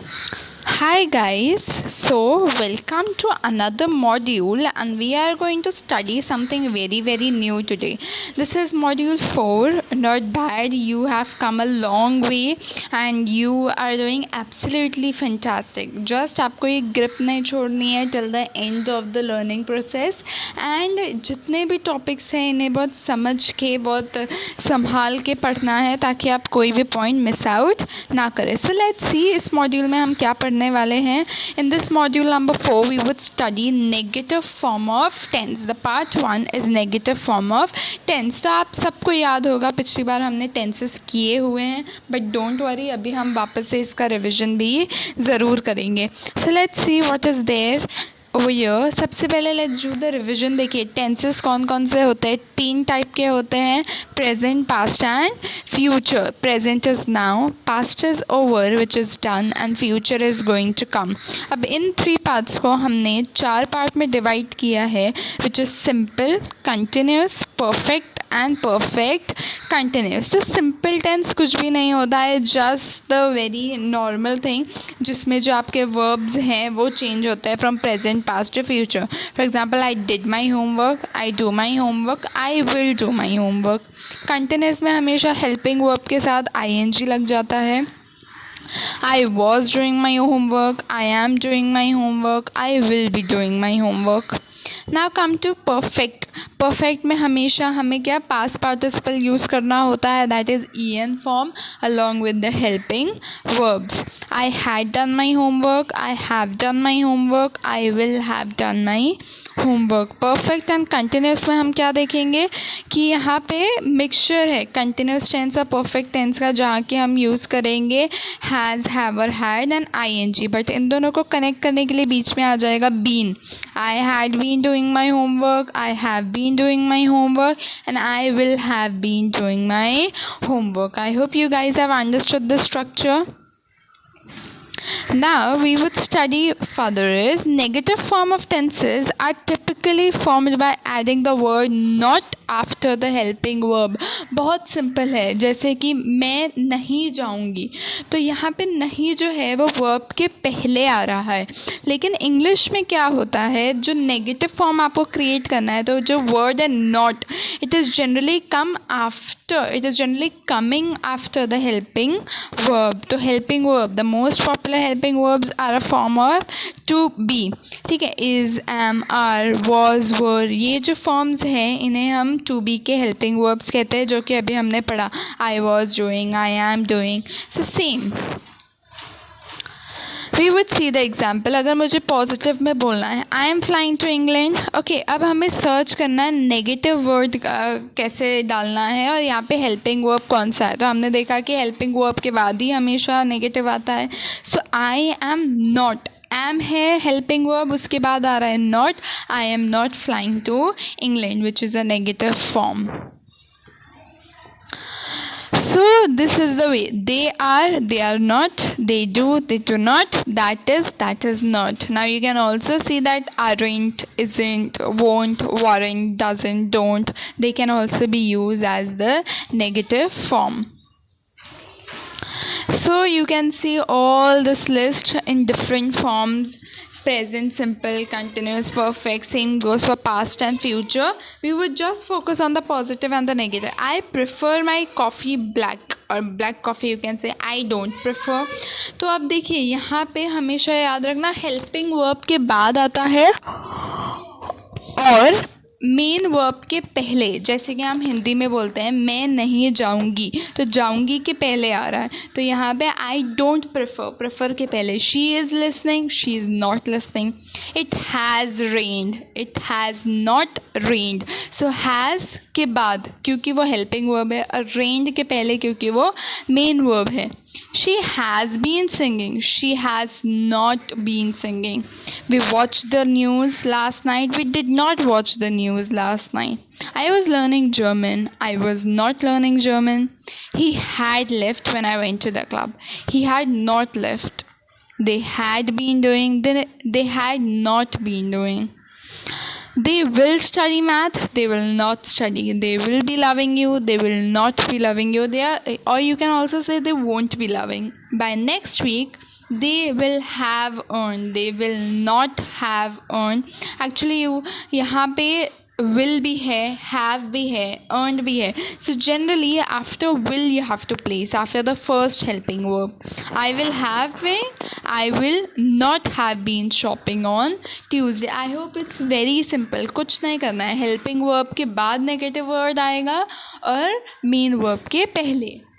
Hi guys, so welcome to another module and we are going to study something very new today. This is module 4. Not bad, you have come a long way and you are doing absolutely fantastic. Just आपको ये grip नहीं छोड़नी है till the end of the learning process and जितने भी topics हैं इन्हें बहुत समझ के बहुत संभाल के पढ़ना है ताकि आप कोई भी point miss out ना करें. So let's see इस module में हम क्या पढ़ने वाले हैं. In this module number 4 we would study negative form of tense. The part 1 is negative form of tense. तो आप सबको याद होगा पिछली बार हमने tenses किए हुए हैं but don't worry अभी हम वापस से इसका revision भी ज़रूर करेंगे. So let's see what is there over here. सबसे पहले लेट्स डू द रिविजन. देखिए टेंसेस कौन कौन से होते हैं. 3 टाइप के होते हैं, present, past and future. Present is now, past is over which is done and future is going to come. अब इन 3 पार्ट्स को हमने 4 पार्ट में डिवाइड किया है which is simple, continuous, perfect and perfect continuous. तो सिंपल टेंस कुछ भी नहीं होता है, just the very normal thing जिसमें जो आपके वर्ब्स हैं वो चेंज होते हैं from present, past to future. For example, I did my homework, I do my homework, I will do my homework. Continuous में हमेशा helping verb के साथ ing लग जाता है. I was doing my homework, I am doing my homework, I will be doing my homework. Now come to perfect. perfect में हमेशा हमें क्या past participle यूज़ करना होता है, that is en form along with the helping verbs. I had done my homework, I have done my homework, I will have done my homework. perfect and continuous में हम क्या देखेंगे कि यहाँ पे मिक्सचर है continuous tense और perfect tense का, जहाँ के हम यूज़ करेंगे has, have और had and ing. But in दोनों को कनेक्ट करने के लिए बीच में आ जाएगा been. I had been doing my homework, I have been doing my homework and I will have been doing my homework. I hope you guys have understood the structure. Now we would study further is negative form of tenses are typically formed by adding the word not after the helping verb. बहुत simple है, जैसे कि मैं नहीं जाऊंगी तो यहाँ पे नहीं जो है वो verb के पहले आ रहा है. लेकिन इंग्लिश में क्या होता है, जो नेगेटिव फॉर्म आपको क्रिएट करना है तो जो वर्ड है not, it is generally come after, it is generally coming after the helping verb. तो helping verb, the most popular helping verbs are a form of to be. ठीक है, is, am, are, was, were, ये जो forms हैं इन्हें हम to be के helping verbs कहते हैं, जो कि अभी हमने पढ़ा. I was doing, I am doing. So same we would see the example. अगर मुझे पॉजिटिव में बोलना है, I am flying to England. Okay, अब हमें सर्च करना है नेगेटिव वर्ड कैसे डालना है और यहाँ पे हेल्पिंग वर्ब कौन सा है. तो हमने देखा कि हेल्पिंग वर्ब के बाद ही हमेशा नेगेटिव आता है. So I am not, am है हेल्पिंग वर्ब, उसके बाद आ रहा है not. I am not flying to England which is a negative form. So this is the way. They are not, they do not, that is not. Now you can also see that aren't, isn't, won't, weren't, doesn't, don't. They can also be used as the negative form. So you can see all this list in different forms. Present, simple, continuous, perfect. Same goes for past and future. We would just focus on the positive and the negative. I prefer my coffee black, और black coffee you can say. I don't prefer. तो अब देखिए यहाँ पे हमेशा याद रखना helping verb के बाद आता है और मेन वर्ब के पहले. जैसे कि हम हिंदी में बोलते हैं मैं नहीं जाऊंगी, तो जाऊंगी के पहले आ रहा है. तो यहाँ पे आई डोंट प्रेफर, प्रेफर के पहले. She is listening, she is not listening. It has rained, it has not rained. So has के बाद क्योंकि वो हेल्पिंग वर्ब है और रेन्ड के पहले क्योंकि वो मेन वर्ब है. She has been singing, she has not been singing. We watched the news last night, we did not watch the news last night. I was learning German, I was not learning German. He had left when I went to the club. He had not left. They had been doing, they had not been doing. They will study math, they will not study. They will be loving you, they will not be loving you. They are, or you can also say they won't be loving. By next week they will have earned, they will not have earned. Actually यहाँ पे will भी है, have भी है, earned भी है. So generally after will you have to place after the first helping verb. I will have been, I will not have been shopping on Tuesday. I hope it's very simple. कुछ नहीं करना है. helping verb के बाद negative word आएगा और main verb के पहले.